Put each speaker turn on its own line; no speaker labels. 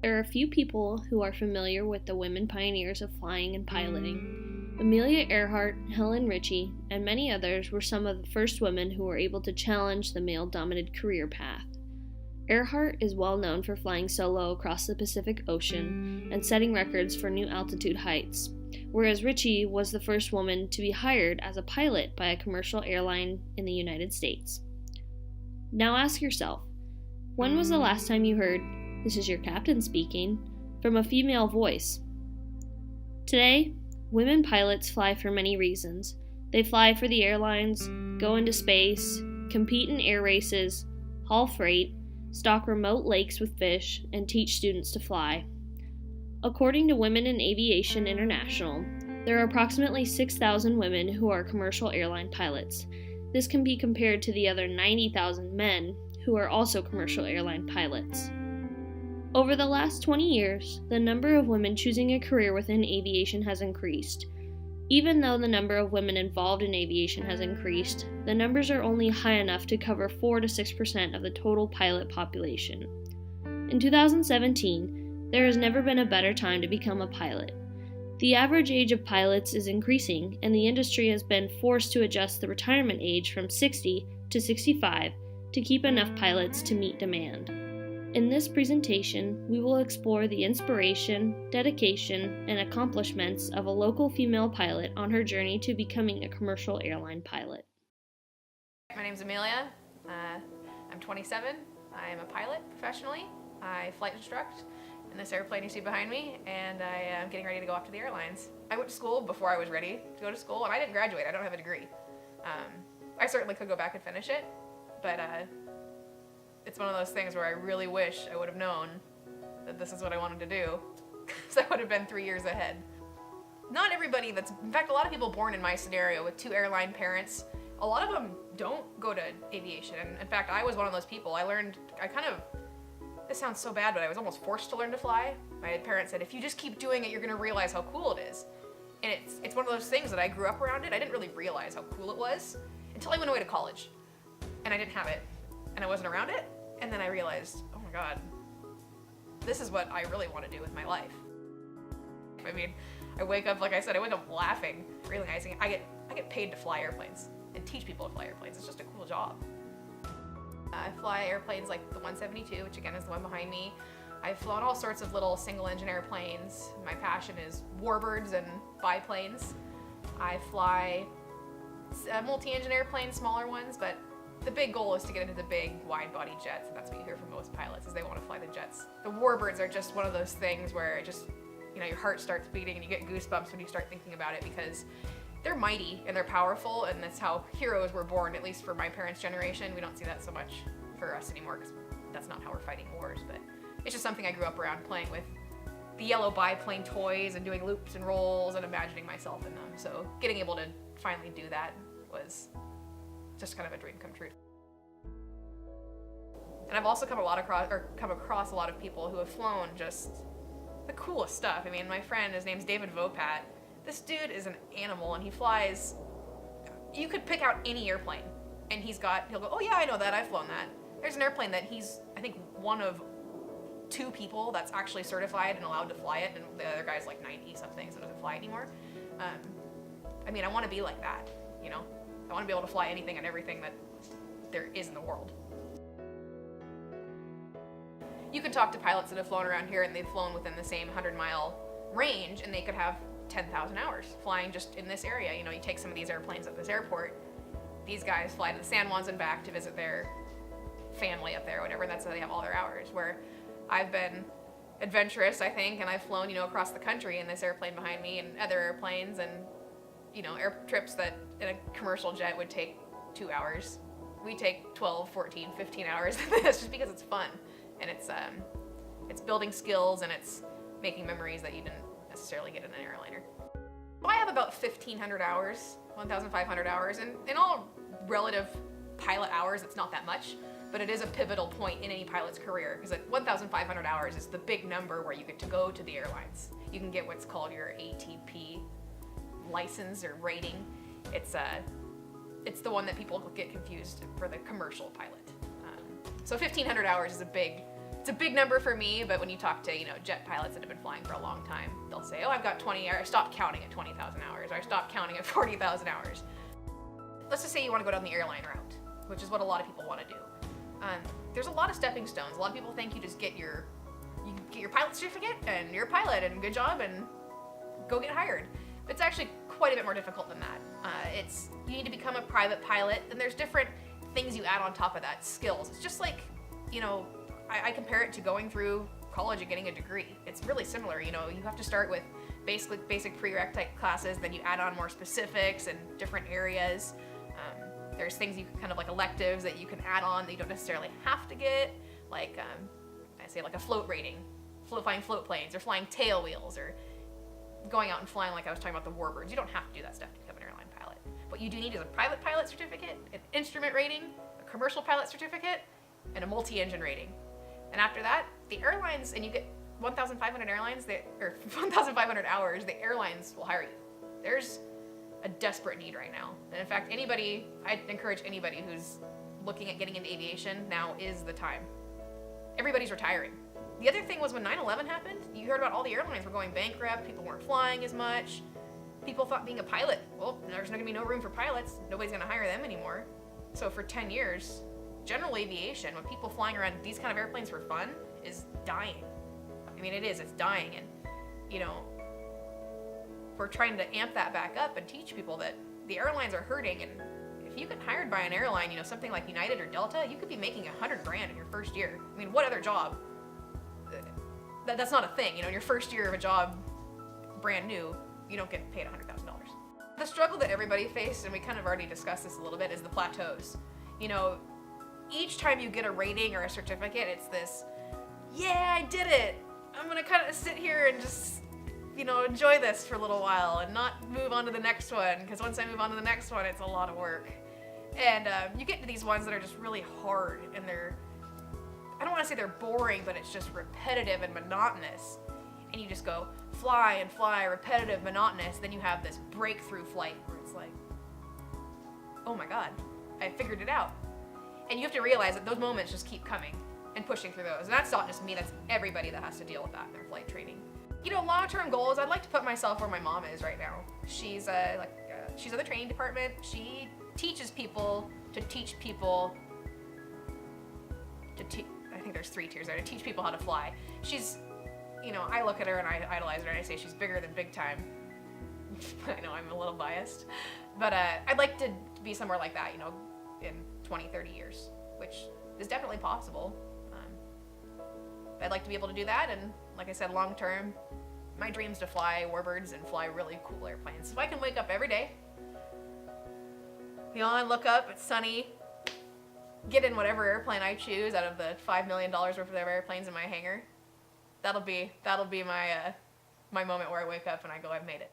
There are a few people who are familiar with the women pioneers of flying and piloting. Amelia Earhart, Helen Ritchie, and many others were some of the first women who were able to challenge the male-dominated career path. Earhart is well known for flying solo across the Pacific Ocean and setting records for new altitude heights, whereas Ritchie was the first woman to be hired as a pilot by a commercial airline in the United States. Now ask yourself, when was the last time you heard, "This is your captain speaking," from a female voice? Today, women pilots fly for many reasons. They fly for the airlines, go into space, compete in air races, haul freight, stock remote lakes with fish, and teach students to fly. According to Women in Aviation International, there are approximately 6,000 women who are commercial airline pilots. This can be compared to the other 90,000 men who are also commercial airline pilots. Over the last 20 years, the number of women choosing a career within aviation has increased. Even though the number of women involved in aviation has increased, the numbers are only high enough to cover 4 to 6% of the total pilot population. In 2017, there has never been a better time to become a pilot. The average age of pilots is increasing, and the industry has been forced to adjust the retirement age from 60 to 65 to keep enough pilots to meet demand. In this presentation, we will explore the inspiration, dedication, and accomplishments of a local female pilot on her journey to becoming a commercial airline pilot.
My name is Amelia. I'm 27. I am a pilot professionally. I flight instruct in this airplane you see behind me, and I am getting ready to go off to the airlines. I went to school before I was ready to go to school, and I didn't graduate. I don't have a degree. I certainly could go back and finish it, but it's one of those things where I really wish I would have known that this is what I wanted to do, because I would have been 3 years ahead. Not everybody in fact, a lot of people born in my scenario with 2 airline parents, a lot of them don't go to aviation. And in fact, I was one of those people. This sounds so bad, but I was almost forced to learn to fly. My parents said, if you just keep doing it, you're gonna realize how cool it is. And it's one of those things that I grew up around it. I didn't really realize how cool it was until I went away to college. And I didn't have it, and I wasn't around it. And then I realized, oh my God, this is what I really want to do with my life. I mean, I wake up, like I said, I wake up laughing, realizing I get paid to fly airplanes and teach people to fly airplanes. It's just a cool job. I fly airplanes like the 172, which again is the one behind me. I've flown all sorts of little single-engine airplanes. My passion is warbirds and biplanes. I fly multi-engine airplanes, smaller ones, but the big goal is to get into the big wide-body jets, and that's what you hear from most pilots, is they want to fly the jets. The warbirds are just one of those things where it just, your heart starts beating and you get goosebumps when you start thinking about it, because they're mighty and they're powerful, and that's how heroes were born, at least for my parents' generation. We don't see that so much for us anymore, because that's not how we're fighting wars, but it's just something I grew up around, playing with the yellow biplane toys and doing loops and rolls and imagining myself in them. So getting able to finally do that was just kind of a dream come true. And I've also come across a lot of people who have flown just the coolest stuff. I mean, my friend, his name's David Vopat. This dude is an animal, and he flies, you could pick out any airplane, and he'll go, oh yeah, I know that, I've flown that. There's an airplane that he's, I think, one of 2 people that's actually certified and allowed to fly it, and the other guy's like 90 something, so doesn't fly anymore. I mean, I want to be like that, I want to be able to fly anything and everything that there is in the world. You could talk to pilots that have flown around here, and they've flown within the same 100-mile range, and they could have 10,000 hours flying just in this area. You take some of these airplanes at this airport, these guys fly to the San Juans and back to visit their family up there or whatever, and that's how they have all their hours. Where I've been adventurous, I think, and I've flown, across the country in this airplane behind me and other airplanes, and air trips that in a commercial jet would take 2 hours. We take 12, 14, 15 hours of this just because it's fun, and it's building skills, and it's making memories that you didn't necessarily get in an airliner. I have about 1,500 hours, 1,500 hours, and in all relative pilot hours, it's not that much, but it is a pivotal point in any pilot's career, because 1,500 hours is the big number where you get to go to the airlines. You can get what's called your ATP license or rating. It's the one that people get confused for the commercial pilot. So 1,500 hours is a big It's a big number for me, but when you talk to, jet pilots that have been flying for a long time, they'll say, oh, I've got 20, or I stopped counting at 20,000 hours, or I stopped counting at 40,000 hours. Let's just say you want to go down the airline route, which is what a lot of people want to do. There's a lot of stepping stones. A lot of people think you just get your pilot certificate and you're a pilot and good job and go get hired. But it's actually quite a bit more difficult than that. You need to become a private pilot, and there's different things you add on top of that, skills. It's just like, I compare it to going through college and getting a degree. It's really similar. You have to start with basic prereq type classes, then you add on more specifics and different areas. There's things kind of like electives that you can add on that you don't necessarily have to get, like I say like a float rating, flying float planes, or flying tail wheels, or going out and flying like I was talking about the warbirds. You don't have to do that stuff to become an airline pilot. What you do need is a private pilot certificate, an instrument rating, a commercial pilot certificate, and a multi-engine rating. And after that, the airlines, and you get 1,500 airlines, or 1,500 hours, the airlines will hire you. There's a desperate need right now. And in fact, I'd encourage anybody who's looking at getting into aviation, now is the time. Everybody's retiring. The other thing was when 9/11 happened, you heard about all the airlines were going bankrupt, people weren't flying as much. People thought being a pilot, well, there's not gonna be no room for pilots, nobody's gonna hire them anymore. So for 10 years, general aviation, when people flying around these kind of airplanes for fun, is dying. I mean, it's dying, and we're trying to amp that back up and teach people that the airlines are hurting, and if you get hired by an airline, something like United or Delta, you could be making $100,000 in your first year. I mean, what other job? That's not a thing, in your first year of a job, brand new, you don't get paid $100,000. The struggle that everybody faced, and we kind of already discussed this a little bit, is the plateaus. Each time you get a rating or a certificate, it's this, yeah, I did it. I'm gonna kind of sit here and just, enjoy this for a little while and not move on to the next one, because once I move on to the next one, it's a lot of work. And you get to these ones that are just really hard, and I don't want to say they're boring, but it's just repetitive and monotonous. And you just go fly and fly, repetitive, monotonous. Then you have this breakthrough flight where it's like, oh my God, I figured it out. And you have to realize that those moments just keep coming and pushing through those. And that's not just me, that's everybody that has to deal with that in their flight training. Long-term goals, I'd like to put myself where my mom is right now. She's she's in the training department. She teaches people to teach people I think there's 3 tiers there, to teach people how to fly. She's, I look at her and I idolize her and I say she's bigger than big time. I know I'm a little biased, but I'd like to be somewhere like that, in 20, 30 years, which is definitely possible. I'd like to be able to do that, and like I said, long term, my dream's to fly warbirds and fly really cool airplanes. So I can wake up every day, I look up, it's sunny, get in whatever airplane I choose out of the $5 million worth of airplanes in my hangar. That'll be my moment where I wake up and I go, I've made it.